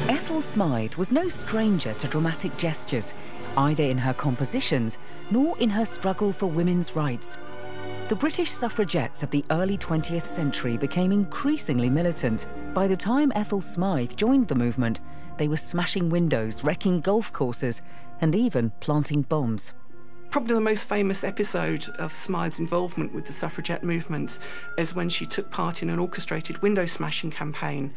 Ethel Smyth was no stranger to dramatic gestures, either in her compositions nor in her struggle for women's rights. The British suffragettes of the early 20th century became increasingly militant. By the time Ethel Smyth joined the movement, they were smashing windows, wrecking golf courses, and even planting bombs. Probably the most famous episode of Smyth's involvement with the suffragette movement is when she took part in an orchestrated window smashing campaign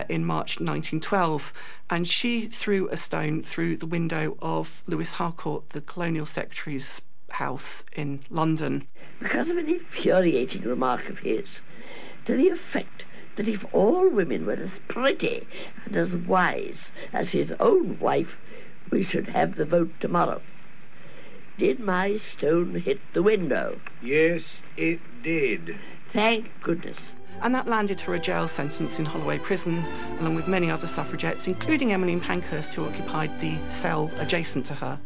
in March 1912, and she threw a stone through the window of Lewis Harcourt, the Colonial Secretary's house in London. Because of an infuriating remark of his, to the effect that if all women were as pretty and as wise as his own wife, we should have the vote tomorrow. Did my stone hit the window? Yes, it did. Thank goodness. And that landed her a jail sentence in Holloway Prison, along with many other suffragettes, including Emmeline Pankhurst, who occupied the cell adjacent to her.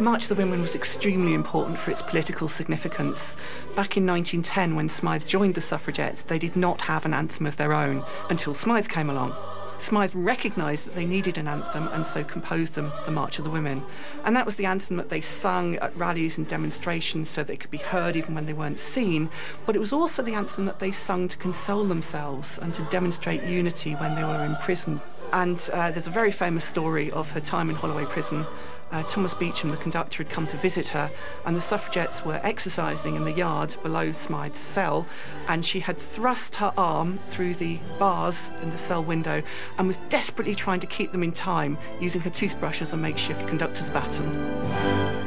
March of the Women was extremely important for its political significance. Back in 1910, when Smyth joined the suffragettes, they did not have an anthem of their own until Smyth came along. Smyth recognised that they needed an anthem and so composed them the March of the Women. And that was the anthem that they sung at rallies and demonstrations so they could be heard even when they weren't seen. But it was also the anthem that they sung to console themselves and to demonstrate unity when they were in prison. And there's a very famous story of her time in Holloway Prison. Thomas Beecham, the conductor, had come to visit her, and the suffragettes were exercising in the yard below Smyth's cell, and she had thrust her arm through the bars in the cell window and was desperately trying to keep them in time, using her toothbrush as a makeshift conductor's baton.